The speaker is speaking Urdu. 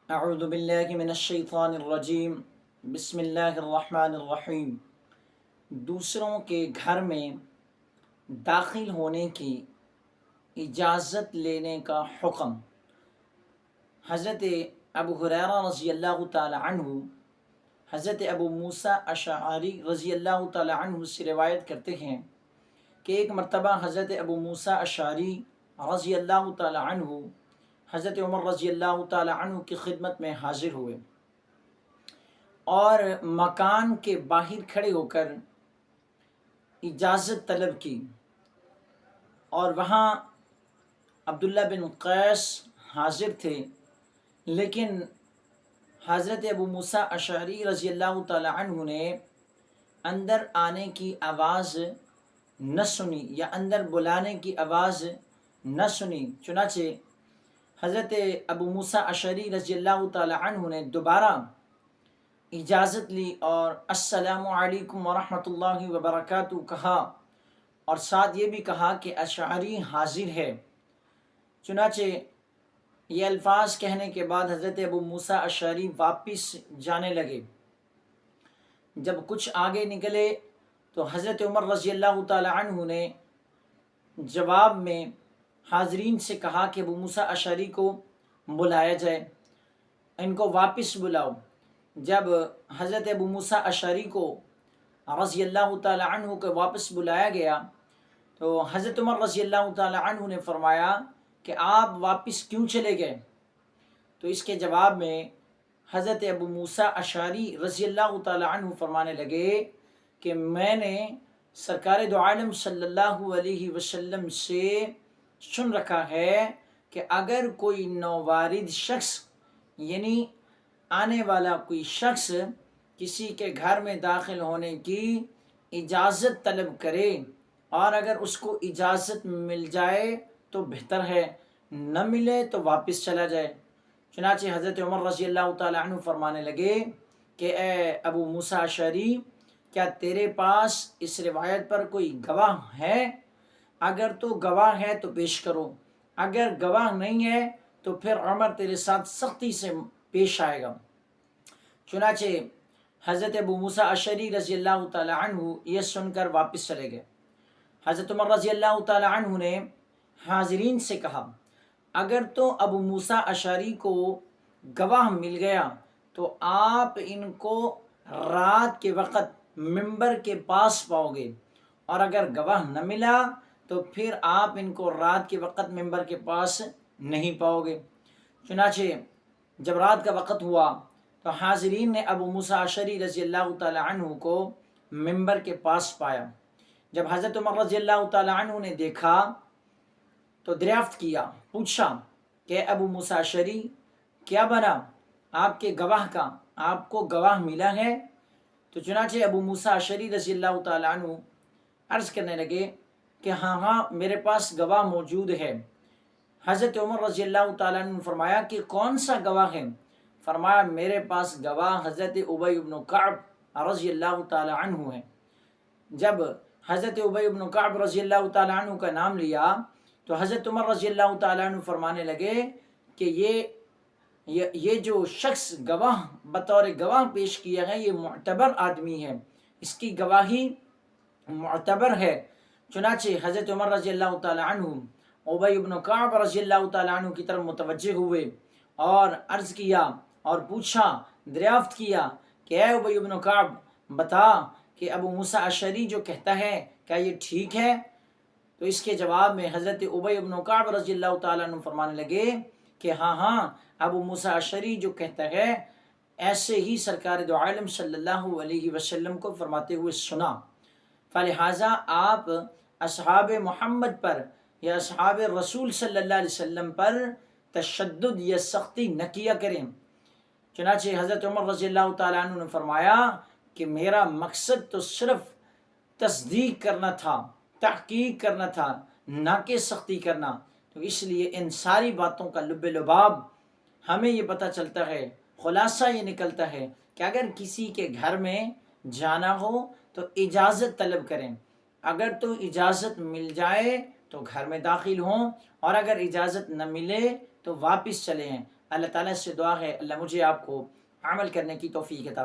اعوذ باللہ من الشیطان الرجیم، بسم اللہ الرحمن الرحیم۔ دوسروں کے گھر میں داخل ہونے کی اجازت لینے کا حکم۔ حضرت ابو ہریرہ رضی اللہ تعالی عنہ حضرت ابو موسیٰ اشعری رضی اللہ تعالی عنہ سے روایت کرتے ہیں کہ ایک مرتبہ حضرت ابو موسیٰ اشعری رضی اللہ تعالی عنہ حضرت عمر رضی اللہ تعالی عنہ کی خدمت میں حاضر ہوئے اور مکان کے باہر کھڑے ہو کر اجازت طلب کی، اور وہاں عبداللہ بن قیس حاضر تھے، لیکن حضرت ابو موسیٰ اشعری رضی اللہ تعالی عنہ نے اندر آنے کی آواز نہ سنی یا اندر بلانے کی آواز نہ سنی۔ چنانچہ حضرت ابو موسیٰ اشعری رضی اللہ تعالی عنہ نے دوبارہ اجازت لی اور السلام علیکم ورحمۃ اللہ وبرکاتہ کہا، اور ساتھ یہ بھی کہا کہ اشعری حاضر ہے۔ چنانچہ یہ الفاظ کہنے کے بعد حضرت ابو موسیٰ اشعری واپس جانے لگے۔ جب کچھ آگے نکلے تو حضرت عمر رضی اللہ تعالی عنہ نے جواب میں حاضرین سے کہا کہ ابو موسیٰ اشعری کو بلایا جائے، ان کو واپس بلاؤ۔ جب حضرت ابو موسیٰ اشعری کو رضی اللہ تعالی عنہ کو واپس بلایا گیا تو حضرت عمر رضی اللہ تعالی عنہ نے فرمایا کہ آپ واپس کیوں چلے گئے؟ تو اس کے جواب میں حضرت ابو موسیٰ اشعری رضی اللہ تعالی عنہ فرمانے لگے کہ میں نے سرکار دو عالم صلی اللہ علیہ وسلم سے سن رکھا ہے کہ اگر کوئی نووارد شخص یعنی آنے والا کوئی شخص کسی کے گھر میں داخل ہونے کی اجازت طلب کرے اور اگر اس کو اجازت مل جائے تو بہتر ہے، نہ ملے تو واپس چلا جائے۔ چنانچہ حضرت عمر رضی اللہ تعالی عنہ فرمانے لگے کہ اے ابو موسیٰ اشعری، کیا تیرے پاس اس روایت پر کوئی گواہ ہے؟ اگر تو گواہ ہے تو پیش کرو، اگر گواہ نہیں ہے تو پھر عمر تیرے ساتھ سختی سے پیش آئے گا۔ چنانچہ حضرت ابو موسیٰ اشعری رضی اللہ تعالی عنہ یہ سن کر واپس چلے گئے۔ حضرت عمر رضی اللہ تعالی عنہ نے حاضرین سے کہا اگر تو ابو موسیٰ اشعری کو گواہ مل گیا تو آپ ان کو رات کے وقت ممبر کے پاس پاؤ گے، اور اگر گواہ نہ ملا تو پھر آپ ان کو رات کے وقت ممبر کے پاس نہیں پاؤ گے۔ چنانچہ جب رات کا وقت ہوا تو حاضرین نے ابو موسیٰ اشعری رضی اللہ تعالی عنہ کو ممبر کے پاس پایا۔ جب حضرت عمر رضی اللہ تعالی عنہ نے دیکھا تو دریافت کیا، پوچھا کہ ابو موسیٰ اشعری کیا بنا آپ کے گواہ کا، آپ کو گواہ ملا ہے؟ تو چنانچہ ابو موسیٰ اشعری رضی اللہ تعالی عنہ عرض کرنے لگے کہ ہاں میرے پاس گواہ موجود ہے۔ حضرت عمر رضی اللہ تعالیٰ عنہ نے فرمایا کہ کون سا گواہ ہے؟ فرمایا میرے پاس گواہ حضرت ابی بن کعب رضی اللہ تعالیٰ عنہ ہے۔ جب حضرت ابی بن کعب رضی اللہ تعالیٰ عنہ کا نام لیا تو حضرت عمر رضی اللہ تعالیٰ عنہ فرمانے لگے کہ یہ جو شخص گواہ بطور گواہ پیش کیا ہے یہ معتبر آدمی ہے، اس کی گواہی معتبر ہے۔ چنانچہ حضرت عمر رضی اللہ تعالیٰ عنہ ابی بن کعب رضی اللہ تعالیٰ عنہ کی طرف متوجہ ہوئے اور عرض کیا اور پوچھا، دریافت کیا کہ اے ابی بن کعب بتا کہ ابو موسیٰ اشعری جو کہتا ہے کیا یہ ٹھیک ہے؟ تو اس کے جواب میں حضرت ابی بن کعب رضی اللہ تعالیٰ عنہ فرمانے لگے کہ ہاں ابو موسیٰ اشعری جو کہتا ہے ایسے ہی سرکار دو عالم صلی اللہ علیہ وسلم کو فرماتے ہوئے سنا، فلہذا آپ اصحاب محمد پر یا اصحاب رسول صلی اللہ علیہ وسلم پر تشدد یا سختی نہ کیا کریں۔ چنانچہ حضرت عمر رضی اللہ تعالیٰ عنہ نے فرمایا کہ میرا مقصد تو صرف تصدیق کرنا تھا، تحقیق کرنا تھا، نہ کہ سختی کرنا۔ تو اس لیے ان ساری باتوں کا لب لباب ہمیں یہ پتہ چلتا ہے، خلاصہ یہ نکلتا ہے کہ اگر کسی کے گھر میں جانا ہو تو اجازت طلب کریں، اگر تو اجازت مل جائے تو گھر میں داخل ہوں، اور اگر اجازت نہ ملے تو واپس چلے ہیں۔ اللہ تعالیٰ سے دعا ہے اللہ مجھے آپ کو عمل کرنے کی توفیق عطا